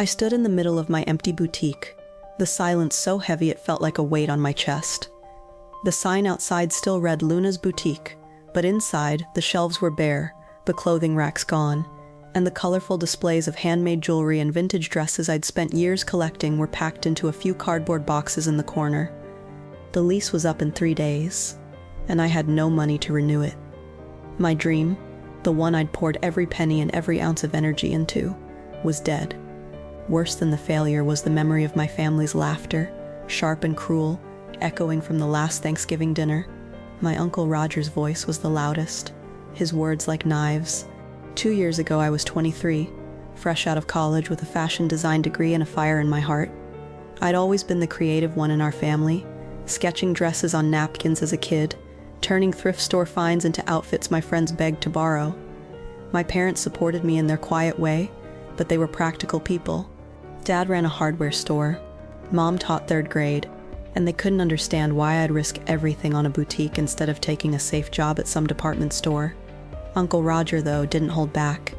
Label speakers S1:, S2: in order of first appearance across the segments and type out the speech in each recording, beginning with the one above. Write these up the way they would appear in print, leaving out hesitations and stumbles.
S1: I stood in the middle of my empty boutique, the silence so heavy it felt like a weight on my chest. The sign outside still read Luna's Boutique, but inside, the shelves were bare, the clothing racks gone, and the colorful displays of handmade jewelry and vintage dresses I'd spent years collecting were packed into a few cardboard boxes in the corner. The lease was up in 3 days, and I had no money to renew it. My dream, the one I'd poured every penny and every ounce of energy into, was dead. Worse than the failure was the memory of my family's laughter, sharp and cruel, echoing from the last Thanksgiving dinner. My Uncle Roger's voice was the loudest, his words like knives. 2 years ago I was 23, fresh out of college with a fashion design degree and a fire in my heart. I'd always been the creative one in our family, sketching dresses on napkins as a kid, turning thrift store finds into outfits my friends begged to borrow. My parents supported me in their quiet way, but they were practical people. Dad ran a hardware store. Mom taught 3rd grade, and they couldn't understand why I'd risk everything on a boutique instead of taking a safe job at some department store. Uncle Roger, though, didn't hold back.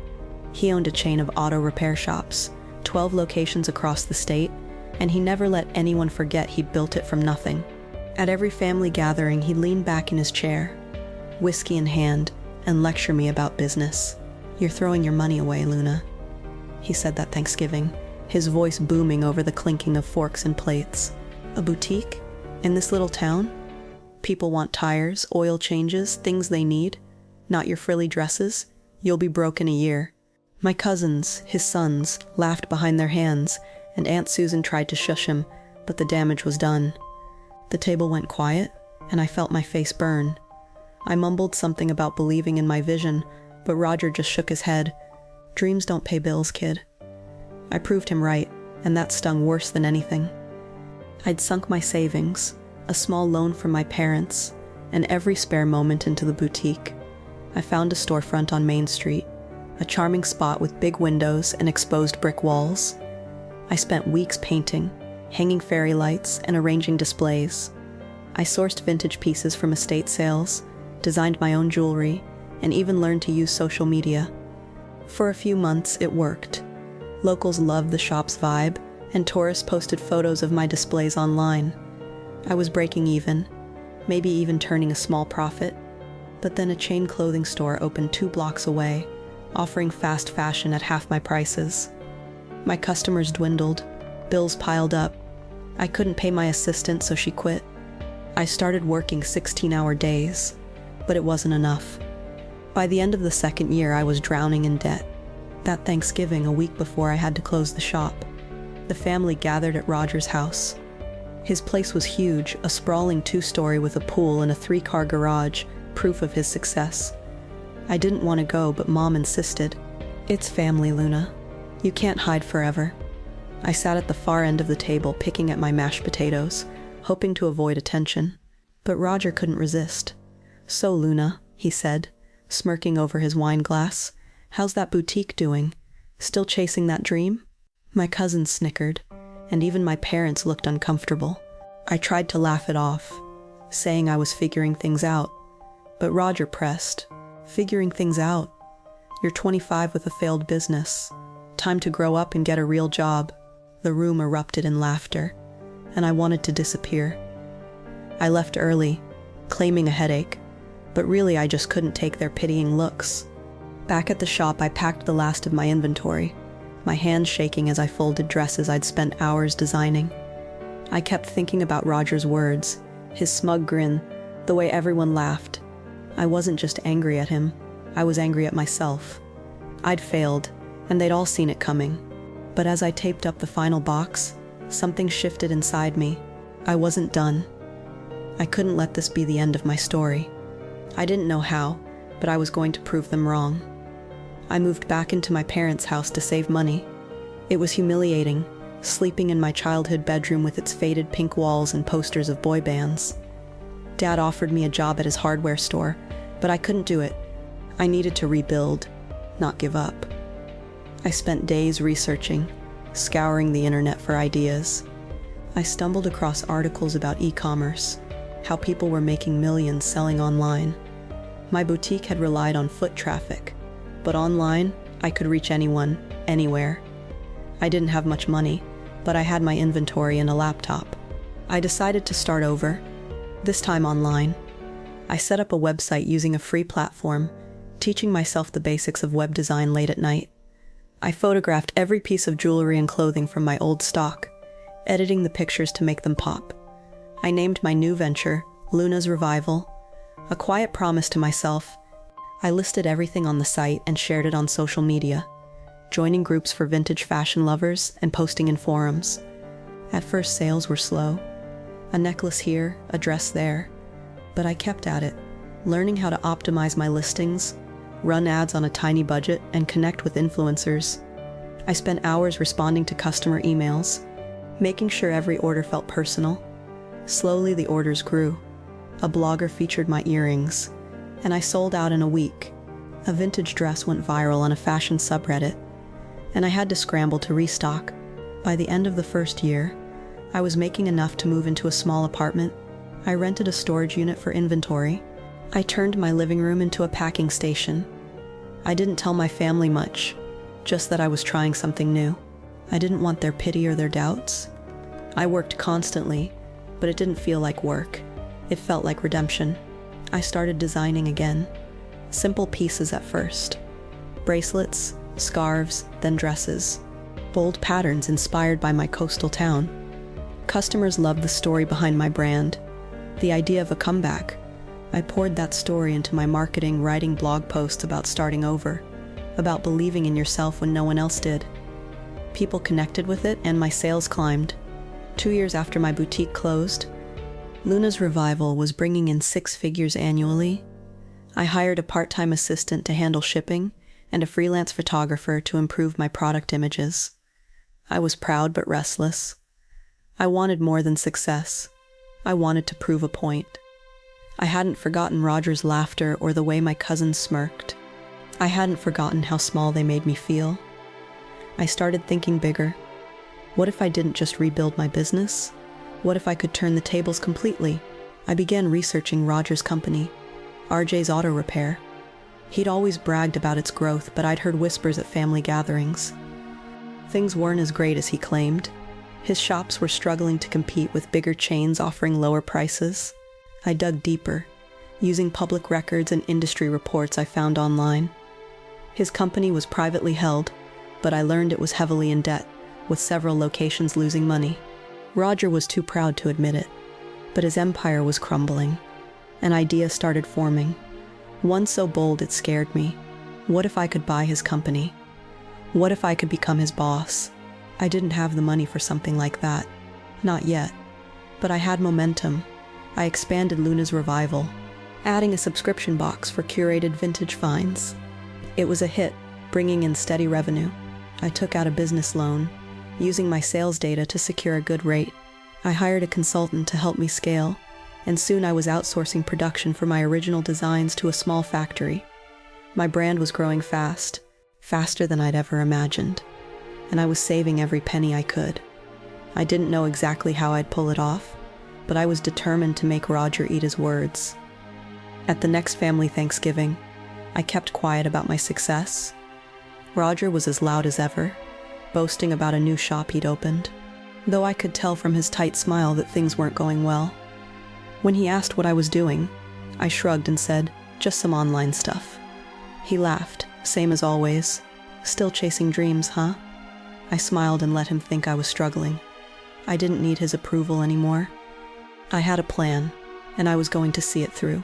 S1: He owned a chain of auto repair shops, 12 locations across the state, and he never let anyone forget he built it from nothing. At every family gathering, he'd lean back in his chair, whiskey in hand, and lecture me about business. "You're throwing your money away, Luna," he said that Thanksgiving, his voice booming over the clinking of forks and plates. "A boutique? In this little town? People want tires, oil changes, things they need. Not your frilly dresses. You'll be broke in a year." My cousins, his sons, laughed behind their hands, and Aunt Susan tried to shush him, but the damage was done. The table went quiet, and I felt my face burn. I mumbled something about believing in my vision, but Roger just shook his head. "Dreams don't pay bills, kid." I proved him right, and that stung worse than anything. I'd sunk my savings, a small loan from my parents, and every spare moment into the boutique. I found a storefront on Main Street, a charming spot with big windows and exposed brick walls. I spent weeks painting, hanging fairy lights, and arranging displays. I sourced vintage pieces from estate sales, designed my own jewelry, and even learned to use social media. For a few months, it worked. Locals loved the shop's vibe, and tourists posted photos of my displays online. I was breaking even, maybe even turning a small profit. But then a chain clothing store opened 2 blocks away, offering fast fashion at half my prices. My customers dwindled, bills piled up. I couldn't pay my assistant, so she quit. I started working 16-hour days, but it wasn't enough. By the end of the 2nd year, I was drowning in debt. That Thanksgiving, a week before I had to close the shop, the family gathered at Roger's house. His place was huge, a sprawling 2-story with a pool and a 3-car garage, proof of his success. I didn't want to go, but Mom insisted. "It's family, Luna. You can't hide forever." I sat at the far end of the table picking at my mashed potatoes, hoping to avoid attention. But Roger couldn't resist. "So, Luna," he said, smirking over his wine glass, "how's that boutique doing? Still chasing that dream?" My cousins snickered, and even my parents looked uncomfortable. I tried to laugh it off, saying I was figuring things out. But Roger pressed. "Figuring things out? You're 25 with a failed business. Time to grow up and get a real job." The room erupted in laughter, and I wanted to disappear. I left early, claiming a headache, but really I just couldn't take their pitying looks. Back at the shop, I packed the last of my inventory, my hands shaking as I folded dresses I'd spent hours designing. I kept thinking about Roger's words, his smug grin, the way everyone laughed. I wasn't just angry at him, I was angry at myself. I'd failed, and they'd all seen it coming. But as I taped up the final box, something shifted inside me. I wasn't done. I couldn't let this be the end of my story. I didn't know how, but I was going to prove them wrong. I moved back into my parents' house to save money. It was humiliating, sleeping in my childhood bedroom with its faded pink walls and posters of boy bands. Dad offered me a job at his hardware store, but I couldn't do it. I needed to rebuild, not give up. I spent days researching, scouring the internet for ideas. I stumbled across articles about e-commerce, how people were making millions selling online. My boutique had relied on foot traffic, but online, I could reach anyone, anywhere. I didn't have much money, but I had my inventory and a laptop. I decided to start over, this time online. I set up a website using a free platform, teaching myself the basics of web design late at night. I photographed every piece of jewelry and clothing from my old stock, editing the pictures to make them pop. I named my new venture Luna's Revival, a quiet promise to myself. I listed everything on the site and shared it on social media, joining groups for vintage fashion lovers and posting in forums. At first, sales were slow. A necklace here, a dress there. But I kept at it, learning how to optimize my listings, run ads on a tiny budget, and connect with influencers. I spent hours responding to customer emails, making sure every order felt personal. Slowly, the orders grew. A blogger featured my earrings, and I sold out in a week. A vintage dress went viral on a fashion subreddit, and I had to scramble to restock. By the end of the first year, I was making enough to move into a small apartment. I rented a storage unit for inventory. I turned my living room into a packing station. I didn't tell my family much, just that I was trying something new. I didn't want their pity or their doubts. I worked constantly, but it didn't feel like work. It felt like redemption. I started designing again. Simple pieces at first. Bracelets, scarves, then dresses. Bold patterns inspired by my coastal town. Customers loved the story behind my brand. The idea of a comeback. I poured that story into my marketing, writing blog posts about starting over, about believing in yourself when no one else did. People connected with it and my sales climbed. 2 years after my boutique closed, Luna's Revival was bringing in 6 figures annually. I hired a part-time assistant to handle shipping and a freelance photographer to improve my product images. I was proud but restless. I wanted more than success. I wanted to prove a point. I hadn't forgotten Roger's laughter or the way my cousins smirked. I hadn't forgotten how small they made me feel. I started thinking bigger. What if I didn't just rebuild my business? What if I could turn the tables completely? I began researching Roger's company, RJ's Auto Repair. He'd always bragged about its growth, but I'd heard whispers at family gatherings. Things weren't as great as he claimed. His shops were struggling to compete with bigger chains offering lower prices. I dug deeper, using public records and industry reports I found online. His company was privately held, but I learned it was heavily in debt, with several locations losing money. Roger was too proud to admit it, but his empire was crumbling. An idea started forming, one so bold it scared me. What if I could buy his company? What if I could become his boss? I didn't have the money for something like that. Not yet. But I had momentum. I expanded Luna's Revival, adding a subscription box for curated vintage finds. It was a hit, bringing in steady revenue. I took out a business loan, using my sales data to secure a good rate. I hired a consultant to help me scale, and soon I was outsourcing production for my original designs to a small factory. My brand was growing fast, faster than I'd ever imagined, and I was saving every penny I could. I didn't know exactly how I'd pull it off, but I was determined to make Roger eat his words. At the next family Thanksgiving, I kept quiet about my success. Roger was as loud as ever, boasting about a new shop he'd opened, though I could tell from his tight smile that things weren't going well. When he asked what I was doing, I shrugged and said, "Just some online stuff." He laughed, same as always. "Still chasing dreams, huh?" I smiled and let him think I was struggling. I didn't need his approval anymore. I had a plan, and I was going to see it through.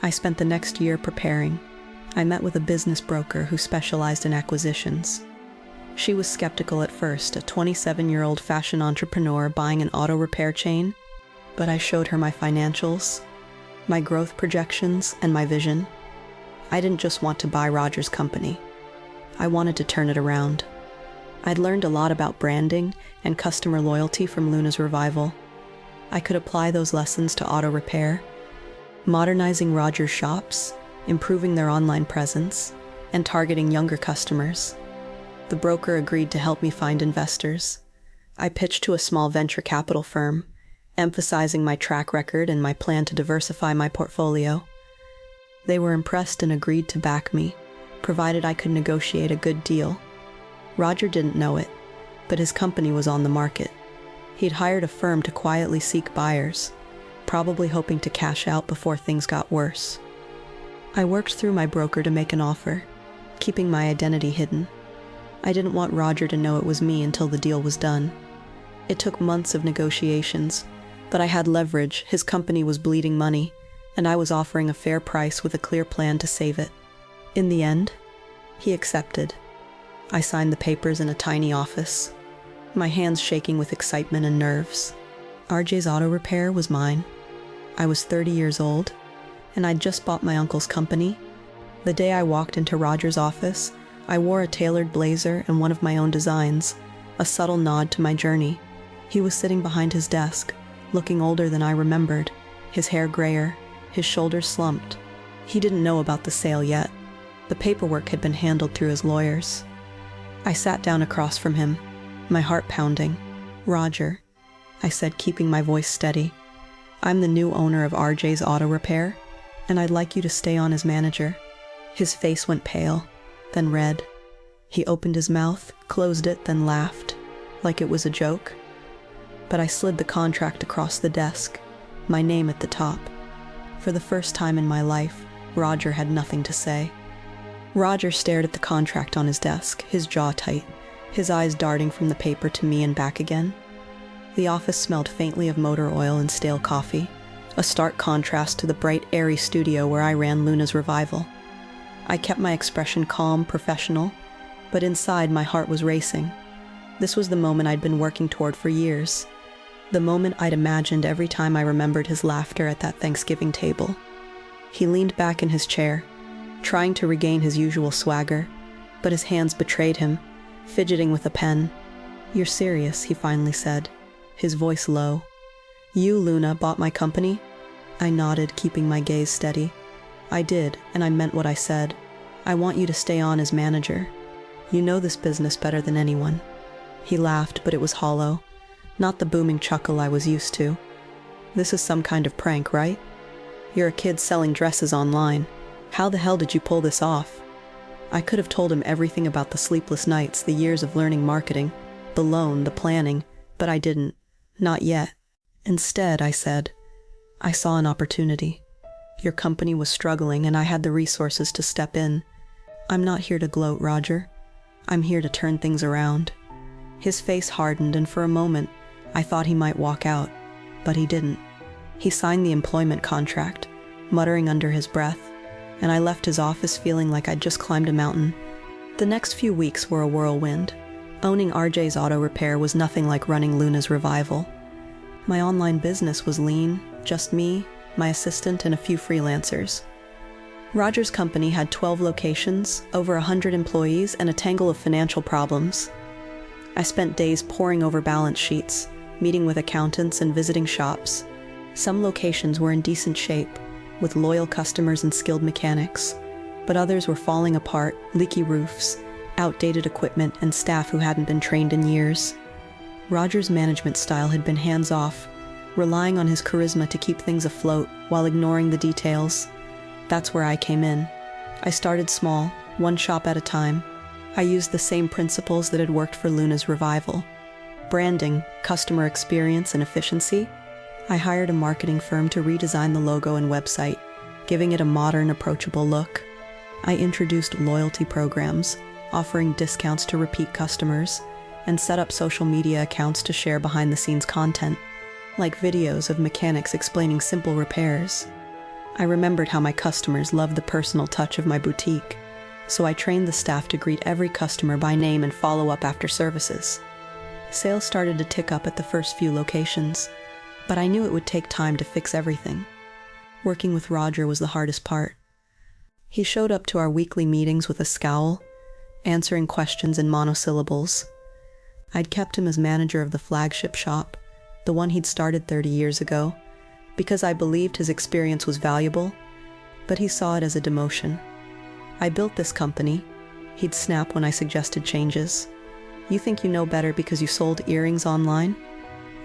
S1: I spent the next year preparing. I met with a business broker who specialized in acquisitions. She was skeptical at first, a 27-year-old fashion entrepreneur buying an auto repair chain, but I showed her my financials, my growth projections, and my vision. I didn't just want to buy Roger's company. I wanted to turn it around. I'd learned a lot about branding and customer loyalty from Luna's Revival. I could apply those lessons to auto repair, modernizing Roger's shops, improving their online presence, and targeting younger customers. The broker agreed to help me find investors. I pitched to a small venture capital firm, emphasizing my track record and my plan to diversify my portfolio. They were impressed and agreed to back me, provided I could negotiate a good deal. Roger didn't know it, but his company was on the market. He'd hired a firm to quietly seek buyers, probably hoping to cash out before things got worse. I worked through my broker to make an offer, keeping my identity hidden. I didn't want Roger to know it was me until the deal was done. It took months of negotiations, but I had leverage. His company was bleeding money, and I was offering a fair price with a clear plan to save it. In the end, he accepted. I signed the papers in a tiny office, my hands shaking with excitement and nerves. RJ's Auto Repair was mine. I was 30 years old, and I'd just bought my uncle's company. The day I walked into Roger's office, I wore a tailored blazer and one of my own designs, a subtle nod to my journey. He was sitting behind his desk, looking older than I remembered, his hair grayer, his shoulders slumped. He didn't know about the sale yet. The paperwork had been handled through his lawyers. I sat down across from him, my heart pounding. "Roger," I said, keeping my voice steady, "I'm the new owner of RJ's Auto Repair, and I'd like you to stay on as manager." His face went pale, then red. He opened his mouth, closed it, then laughed, like it was a joke. But I slid the contract across the desk, my name at the top. For the first time in my life, Roger had nothing to say. Roger stared at the contract on his desk, his jaw tight, his eyes darting from the paper to me and back again. The office smelled faintly of motor oil and stale coffee, a stark contrast to the bright, airy studio where I ran Luna's Revival. I kept my expression calm, professional, but inside my heart was racing. This was the moment I'd been working toward for years. The moment I'd imagined every time I remembered his laughter at that Thanksgiving table. He leaned back in his chair, trying to regain his usual swagger, but his hands betrayed him, fidgeting with a pen. "You're serious," he finally said, his voice low. "You, Luna, bought my company?" I nodded, keeping my gaze steady. "I did, and I meant what I said. I want you to stay on as manager. You know this business better than anyone." He laughed, but it was hollow, not the booming chuckle I was used to. "This is some kind of prank, right? You're a kid selling dresses online. How the hell did you pull this off?" I could have told him everything about the sleepless nights, the years of learning marketing, the loan, the planning, but I didn't. Not yet. Instead, I said, "I saw an opportunity. Your company was struggling, and I had the resources to step in. I'm not here to gloat, Roger. I'm here to turn things around." His face hardened, and for a moment, I thought he might walk out, but he didn't. He signed the employment contract, muttering under his breath, and I left his office feeling like I'd just climbed a mountain. The next few weeks were a whirlwind. Owning RJ's Auto Repair was nothing like running Luna's Revival. My online business was lean, just me, my assistant, and a few freelancers. Roger's company had 12 locations, over 100 employees, and a tangle of financial problems. I spent days poring over balance sheets, meeting with accountants and visiting shops. Some locations were in decent shape, with loyal customers and skilled mechanics, but others were falling apart, leaky roofs, outdated equipment, and staff who hadn't been trained in years. Roger's management style had been hands-off, relying on his charisma to keep things afloat while ignoring the details. That's where I came in. I started small, one shop at a time. I used the same principles that had worked for Luna's Revival: branding, customer experience, and efficiency. I hired a marketing firm to redesign the logo and website, giving it a modern, approachable look. I introduced loyalty programs, offering discounts to repeat customers, and set up social media accounts to share behind-the-scenes content, like videos of mechanics explaining simple repairs. I remembered how my customers loved the personal touch of my boutique, so I trained the staff to greet every customer by name and follow up after services. Sales started to tick up at the first few locations, but I knew it would take time to fix everything. Working with Roger was the hardest part. He showed up to our weekly meetings with a scowl, answering questions in monosyllables. I'd kept him as manager of the flagship shop, the one he'd started 30 years ago, because I believed his experience was valuable, but he saw it as a demotion. "I built this company," he'd snap when I suggested changes. "You think you know better because you sold earrings online?"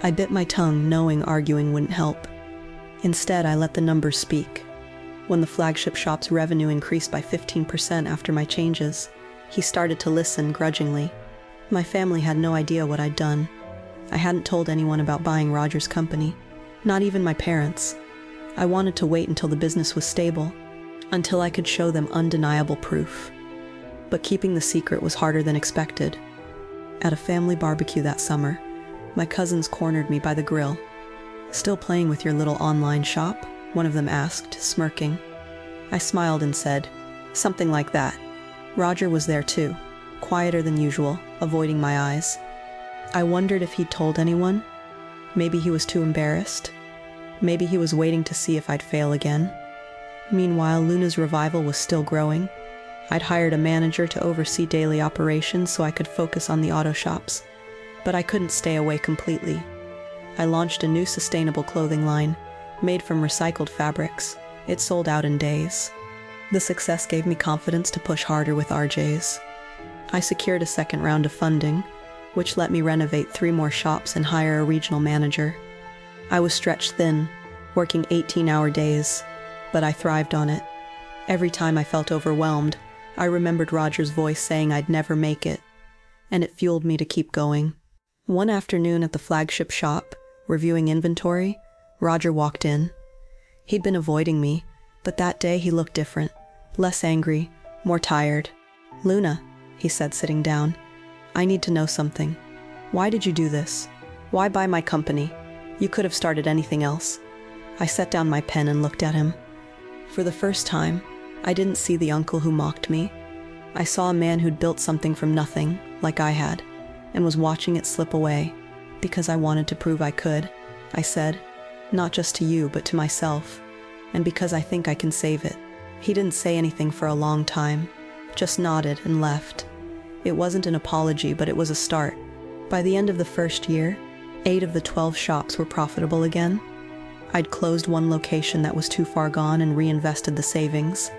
S1: I bit my tongue, knowing arguing wouldn't help. Instead, I let the numbers speak. When the flagship shop's revenue increased by 15% after my changes, he started to listen grudgingly. My family had no idea what I'd done. I hadn't told anyone about buying Roger's company, not even my parents. I wanted to wait until the business was stable, until I could show them undeniable proof. But keeping the secret was harder than expected. At a family barbecue that summer, my cousins cornered me by the grill. "Still playing with your little online shop?" one of them asked, smirking. I smiled and said, "Something like that." Roger was there too, quieter than usual, avoiding my eyes. I wondered if he'd told anyone. Maybe he was too embarrassed. Maybe he was waiting to see if I'd fail again. Meanwhile, Luna's revival was still growing. I'd hired a manager to oversee daily operations so I could focus on the auto shops. But I couldn't stay away completely. I launched a new sustainable clothing line, made from recycled fabrics. It sold out in days. The success gave me confidence to push harder with RJ's. I secured a second round of funding, which let me renovate 3 more shops and hire a regional manager. I was stretched thin, working 18-hour days, but I thrived on it. Every time I felt overwhelmed, I remembered Roger's voice saying I'd never make it, and it fueled me to keep going. One afternoon at the flagship shop, reviewing inventory, Roger walked in. He'd been avoiding me, but that day he looked different, less angry, more tired. "Luna," he said, sitting down, "I need to know something. Why did you do this? Why buy my company? You could have started anything else." I set down my pen and looked at him. For the first time, I didn't see the uncle who mocked me. I saw a man who'd built something from nothing, like I had, and was watching it slip away, because I wanted to prove I could, I said, "not just to you, but to myself, and because I think I can save it." He didn't say anything for a long time, just nodded and left. It wasn't an apology, but it was a start. By the end of the first year, 8 of the 12 shops were profitable again. I'd closed one location that was too far gone and reinvested the savings.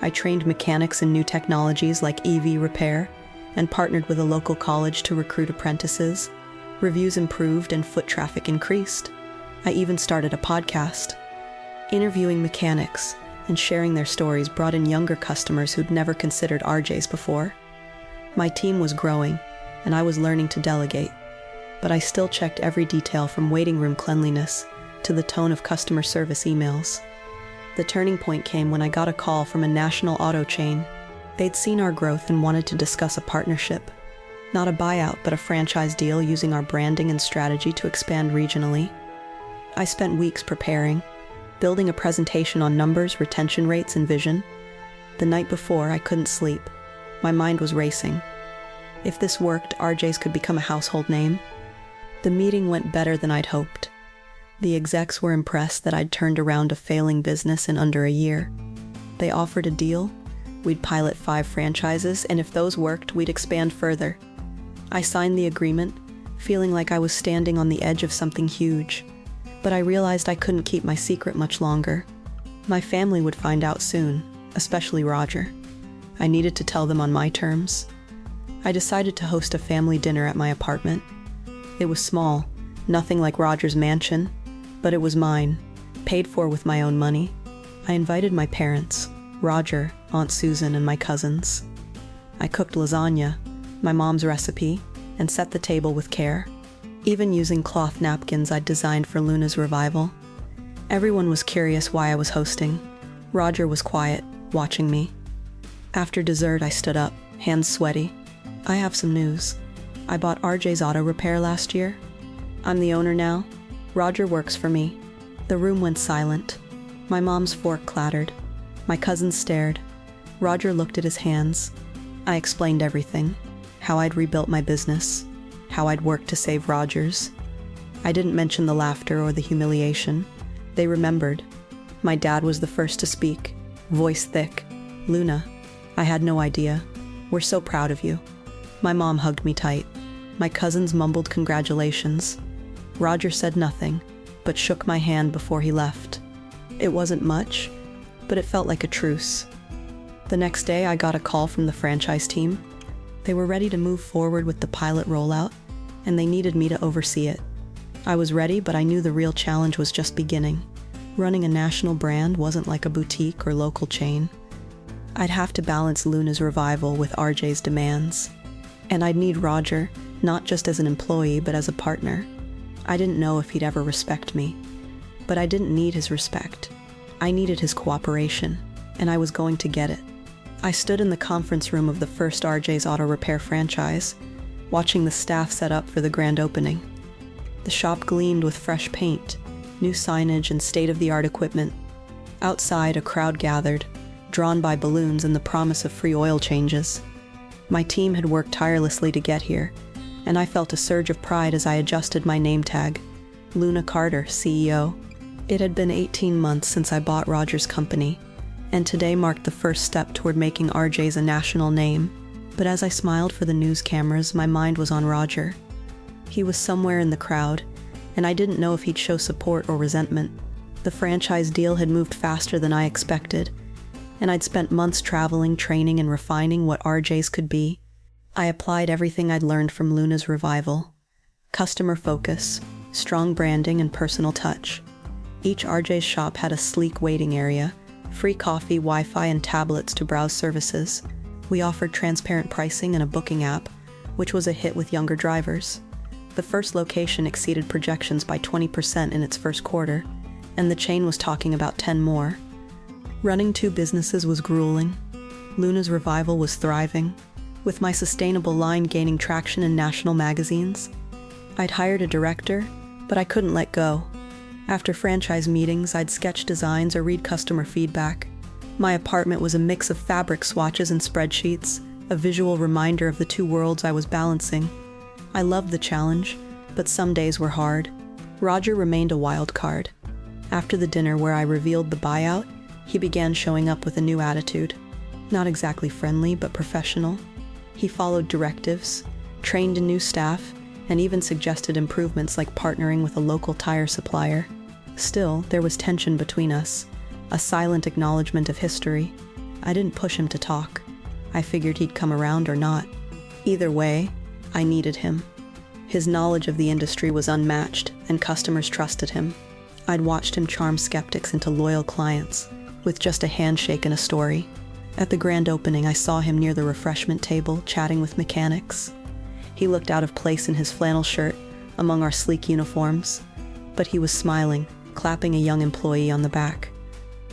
S1: I trained mechanics in new technologies like EV repair and partnered with a local college to recruit apprentices. Reviews improved and foot traffic increased. I even started a podcast. Interviewing mechanics and sharing their stories brought in younger customers who'd never considered RJ's before. My team was growing, and I was learning to delegate, but I still checked every detail from waiting room cleanliness to the tone of customer service emails. The turning point came when I got a call from a national auto chain. They'd seen our growth and wanted to discuss a partnership. Not a buyout, but a franchise deal using our branding and strategy to expand regionally. I spent weeks preparing, building a presentation on numbers, retention rates, and vision. The night before, I couldn't sleep. My mind was racing. If this worked, RJ's could become a household name. The meeting went better than I'd hoped. The execs were impressed that I'd turned around a failing business in under a year. They offered a deal. We'd pilot 5 franchises, and if those worked, we'd expand further. I signed the agreement, feeling like I was standing on the edge of something huge. But I realized I couldn't keep my secret much longer. My family would find out soon, especially Roger. I needed to tell them on my terms. I decided to host a family dinner at my apartment. It was small, nothing like Roger's mansion, but it was mine, paid for with my own money. I invited my parents, Roger, Aunt Susan, and my cousins. I cooked lasagna, my mom's recipe, and set the table with care, even using cloth napkins I'd designed for Luna's revival. Everyone was curious why I was hosting. Roger was quiet, watching me. After dessert, I stood up, hands sweaty. "I have some news. I bought RJ's auto repair last year. I'm the owner now. Roger works for me." The room went silent. My mom's fork clattered. My cousins stared. Roger looked at his hands. I explained everything. How I'd rebuilt my business. How I'd worked to save Roger's. I didn't mention the laughter or the humiliation. They remembered. My dad was the first to speak, voice thick. "Luna, I had no idea. We're so proud of you." My mom hugged me tight. My cousins mumbled congratulations. Roger said nothing, but shook my hand before he left. It wasn't much, but it felt like a truce. The next day, I got a call from the franchise team. They were ready to move forward with the pilot rollout, and they needed me to oversee it. I was ready, but I knew the real challenge was just beginning. Running a national brand wasn't like a boutique or local chain. I'd have to balance Luna's revival with RJ's demands. And I'd need Roger, not just as an employee, but as a partner. I didn't know if he'd ever respect me. But I didn't need his respect. I needed his cooperation, and I was going to get it. I stood in the conference room of the first RJ's Auto Repair franchise, watching the staff set up for the grand opening. The shop gleamed with fresh paint, new signage, and state-of-the-art equipment. Outside, a crowd gathered, drawn by balloons and the promise of free oil changes. My team had worked tirelessly to get here, and I felt a surge of pride as I adjusted my name tag, Luna Carter, CEO. It had been 18 months since I bought Roger's company, and today marked the first step toward making RJ's a national name. But as I smiled for the news cameras, my mind was on Roger. He was somewhere in the crowd, and I didn't know if he'd show support or resentment. The franchise deal had moved faster than I expected, and I'd spent months traveling, training, and refining what RJ's could be. I applied everything I'd learned from Luna's revival. Customer focus, strong branding, and personal touch. Each RJ's shop had a sleek waiting area, free coffee, Wi-Fi, and tablets to browse services. We offered transparent pricing and a booking app, which was a hit with younger drivers. The first location exceeded projections by 20% in its first quarter, and the chain was talking about 10 more. Running two businesses was grueling. Luna's revival was thriving, with my sustainable line gaining traction in national magazines. I'd hired a director, but I couldn't let go. After franchise meetings, I'd sketch designs or read customer feedback. My apartment was a mix of fabric swatches and spreadsheets, a visual reminder of the two worlds I was balancing. I loved the challenge, but some days were hard. Roger remained a wild card. After the dinner where I revealed the buyout, he began showing up with a new attitude. Not exactly friendly, but professional. He followed directives, trained a new staff, and even suggested improvements like partnering with a local tire supplier. Still, there was tension between us, a silent acknowledgement of history. I didn't push him to talk. I figured he'd come around or not. Either way, I needed him. His knowledge of the industry was unmatched, and customers trusted him. I'd watched him charm skeptics into loyal clients, with just a handshake and a story. At the grand opening, I saw him near the refreshment table, chatting with mechanics. He looked out of place in his flannel shirt, among our sleek uniforms, but he was smiling, clapping a young employee on the back.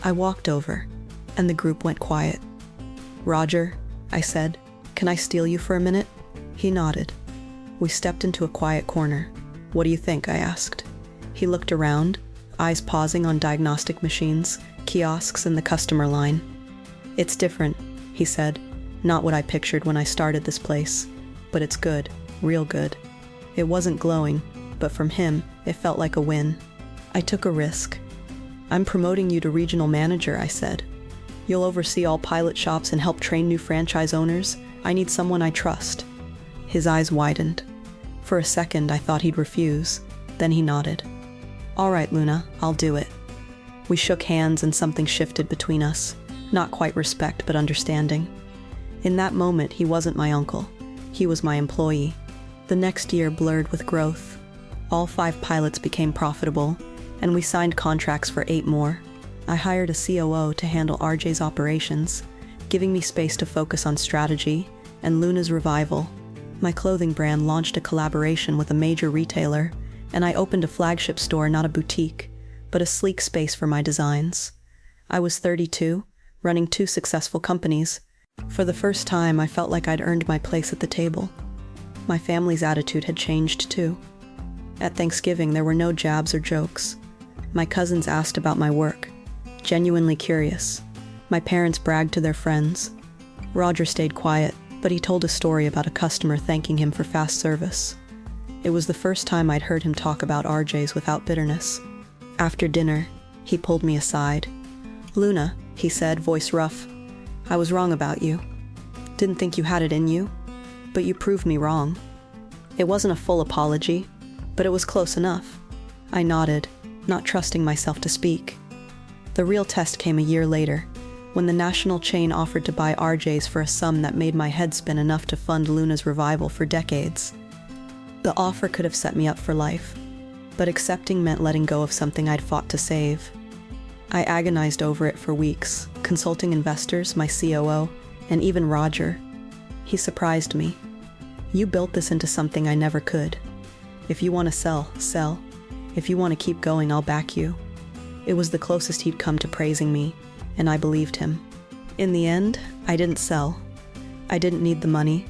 S1: I walked over, and the group went quiet. "Roger," I said, "can I steal you for a minute?" He nodded. We stepped into a quiet corner. "What do you think?" I asked. He looked around, eyes pausing on diagnostic machines, kiosks, and the customer line. "It's different," he said. "Not what I pictured when I started this place. But it's good, real good." It wasn't glowing, but from him, it felt like a win. I took a risk. "I'm promoting you to regional manager," I said. "You'll oversee all pilot shops and help train new franchise owners. I need someone I trust." His eyes widened. For a second, I thought he'd refuse. Then he nodded. "All right, Luna, I'll do it." We shook hands and something shifted between us. Not quite respect, but understanding. In that moment, he wasn't my uncle. He was my employee. The next year blurred with growth. All 5 pilots became profitable, and we signed contracts for 8 more. I hired a COO to handle RJ's operations, giving me space to focus on strategy and Luna's revival. My clothing brand launched a collaboration with a major retailer, and I opened a flagship store, not a boutique, but a sleek space for my designs. I was 32, running 2 successful companies. For the first time, I felt like I'd earned my place at the table. My family's attitude had changed too. At Thanksgiving, there were no jabs or jokes. My cousins asked about my work, genuinely curious. My parents bragged to their friends. Roger stayed quiet, but he told a story about a customer thanking him for fast service. It was the first time I'd heard him talk about RJ's without bitterness. After dinner, he pulled me aside. "Luna," he said, voice rough, "I was wrong about you. Didn't think you had it in you, but you proved me wrong." It wasn't a full apology, but it was close enough. I nodded, not trusting myself to speak. The real test came a year later, when the national chain offered to buy RJ's for a sum that made my head spin enough to fund Luna's revival for decades. The offer could have set me up for life, but accepting meant letting go of something I'd fought to save. I agonized over it for weeks, consulting investors, my COO, and even Roger. He surprised me. You built this into something I never could. If you want to sell, sell. If you want to keep going, I'll back you." It was the closest he'd come to praising me, and I believed him. In the end, I didn't sell. I didn't need the money,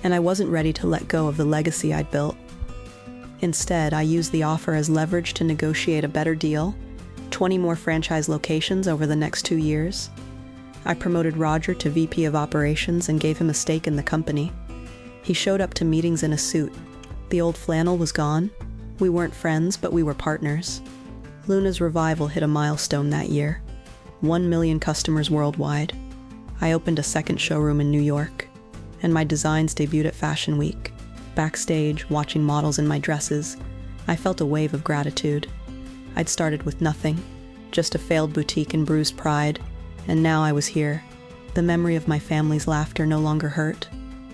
S1: and I wasn't ready to let go of the legacy I'd built. Instead, I used the offer as leverage to negotiate a better deal, 20 more franchise locations over the next 2 years. I promoted Roger to VP of Operations and gave him a stake in the company. He showed up to meetings in a suit. The old flannel was gone. We weren't friends, but we were partners. Luna's revival hit a milestone that year. 1 million customers worldwide. I opened a second showroom in New York, and my designs debuted at Fashion Week. Backstage, watching models in my dresses, I felt a wave of gratitude. I'd started with nothing, just a failed boutique and bruised pride, and now I was here. The memory of my family's laughter no longer hurt.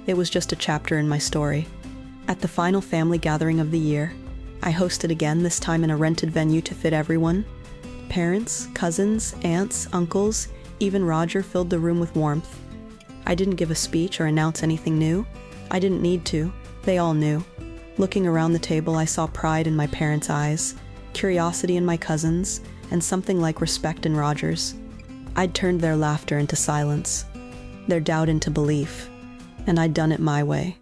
S1: It was just a chapter in my story. At the final family gathering of the year, I hosted again, this time in a rented venue to fit everyone. Parents, cousins, aunts, uncles, even Roger filled the room with warmth. I didn't give a speech or announce anything new. I didn't need to. They all knew. Looking around the table, I saw pride in my parents' eyes, curiosity in my cousins, and something like respect in Roger's. I'd turned their laughter into silence, their doubt into belief, and I'd done it my way.